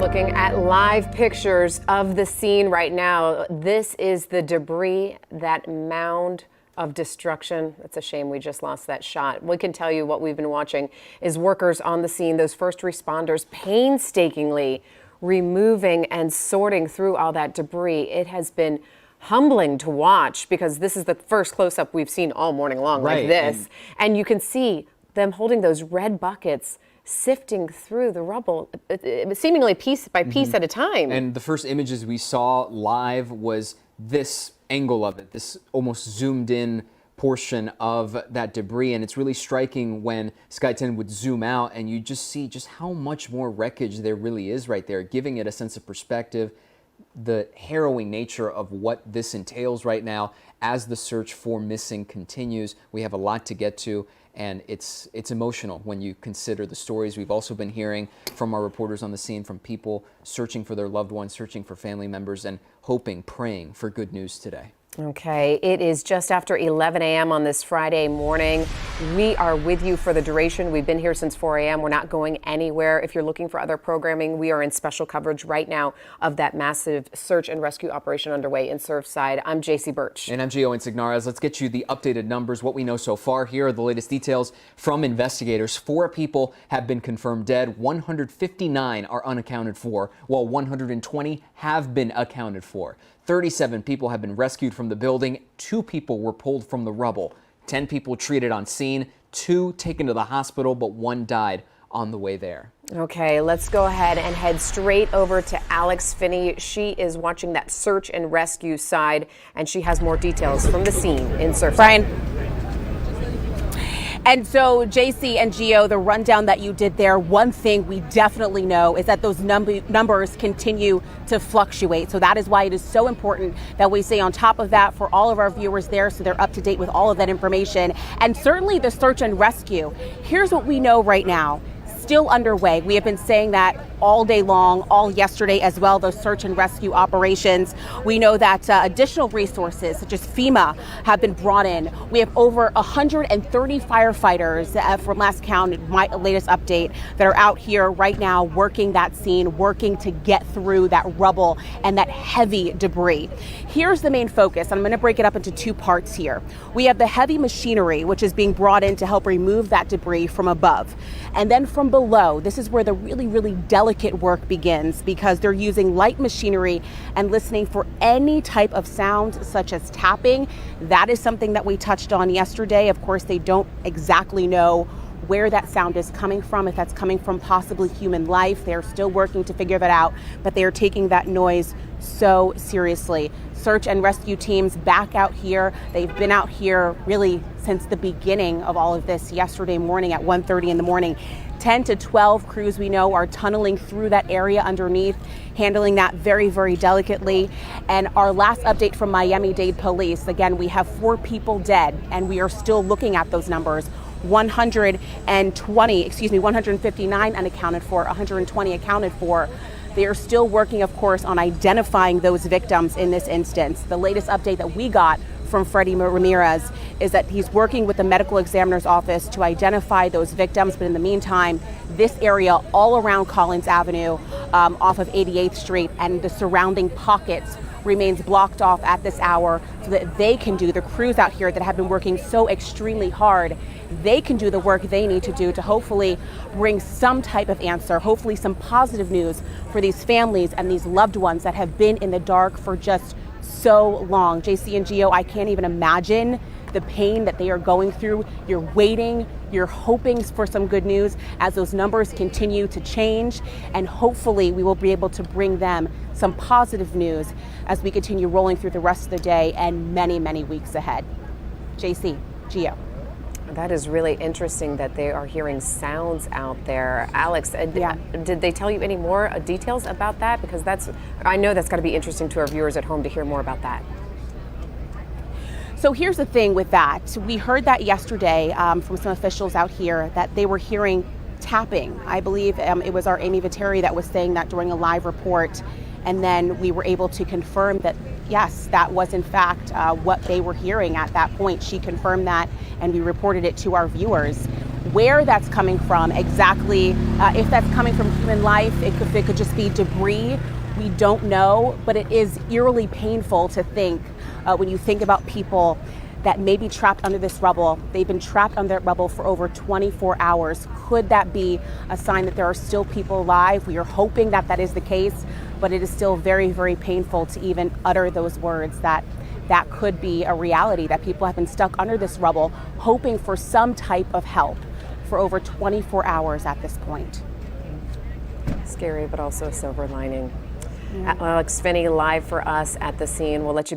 looking at live pictures of the scene right now. This is the debris, that mound of destruction. It's a shame we just lost that shot. We can tell you what we've been watching is workers on the scene, those first responders painstakingly removing and sorting through all that debris. It has been humbling to watch because this is the first close-up we've seen all morning long like this. And you can see them holding those red buckets, sifting through the rubble, seemingly piece by piece at a time. And the first images we saw live was this angle of it, this almost zoomed in portion of that debris. And it's really striking when Sky 10 would zoom out and you just see just how much more wreckage there really is right there, giving it a sense of perspective, the harrowing nature of what this entails right now as the search for missing continues. We have a lot to get to, and it's emotional when you consider the stories we've also been hearing from our reporters on the scene, from people searching for their loved ones, searching for family members, and hoping, praying for good news today. Okay, it is just after 11 a.m. on this Friday morning. We are with you for the duration. We've been here since 4 a.m. We're not going anywhere. If you're looking for other programming, we are in special coverage right now of that massive search and rescue operation underway in Surfside. I'm JC Birch. And I'm Gio Insignares. Let's get you the updated numbers. What we know so far, here are the latest details from investigators. 4 people have been confirmed dead. 159 are unaccounted for, while 120 have been accounted for. 37 people have been rescued from the building. 2 people were pulled from the rubble. 10 people treated on scene. 2 taken to the hospital, but 1 died on the way there. Okay, let's go ahead and head straight over to Alex Finney. She is watching that search and rescue side, and she has more details from the scene in Surfside. Brian. And so, JC and Gio, the rundown that you did there, one thing we definitely know is that those numbers continue to fluctuate. So that is why it is so important that we stay on top of that for all of our viewers there so they're up to date with all of that information. And certainly the search and rescue. Here's what we know right now. Still underway. We have been saying that all day long, all yesterday as well, those search and rescue operations. We know that additional resources such as FEMA have been brought in. We have over 130 firefighters from last count, my latest update, that are out here right now working that scene, working to get through that rubble and that heavy debris. Here's the main focus. I'm going to break it up into 2 parts here. We have the heavy machinery, which is being brought in to help remove that debris from above. And then from below, this is where the really delicate work begins, because they're using light machinery and listening for any type of sound such as tapping. That is something that we touched on yesterday. Of course, they don't exactly know where that sound is coming from, if that's coming from possibly human life. They're still working to figure that out, but they are taking that noise so seriously. Search and rescue teams back out here. They've been out here really since the beginning of all of this yesterday morning at 1:30 in the morning. 10 to 12 crews we know are tunneling through that area underneath, handling that very delicately. And our last update from Miami-Dade police, again, we have 4 people dead, and we are still looking at those numbers. 159 unaccounted for, 120 accounted for. They are still working, of course, on identifying those victims in this instance. The latest update that we got from Freddie Ramirez is that he's working with the medical examiner's office to identify those victims. But in the meantime, this area all around Collins Avenue off of 88th Street and the surrounding pockets remains blocked off at this hour so that they can do, the crews out here that have been working so extremely hard, they can do the work they need to do to hopefully bring some type of answer, hopefully some positive news for these families and these loved ones that have been in the dark for just so long. JC and Gio, I can't even imagine the pain that they are going through. You're waiting, you're hoping for some good news as those numbers continue to change, and hopefully we will be able to bring them some positive news as we continue rolling through the rest of the day and many weeks ahead. JC, Gio. That is really interesting that they are hearing sounds out there. Alex, did they tell you any more details about that? Because I know that's got to be interesting to our viewers at home to hear more about that. So here's the thing with that. We heard that yesterday from some officials out here that they were hearing tapping. I believe it was our Amy Viteri that was saying that during a live report. And then we were able to confirm that, yes, that was in fact what they were hearing at that point. She confirmed that, and we reported it to our viewers. where that's coming from exactly, if that's coming from human life, if it could just be debris, we don't know, but it is eerily painful to think when you think about people that may be trapped under this rubble. They've been trapped under that rubble for over 24 hours. Could that be a sign that there are still people alive? We are hoping that that is the case, but it is still very, very painful to even utter those words that that could be a reality, that people have been stuck under this rubble hoping for some type of help for over 24 hours at this point. Scary, but also a silver lining. Alex Finney live for us at the scene. We'll let you go.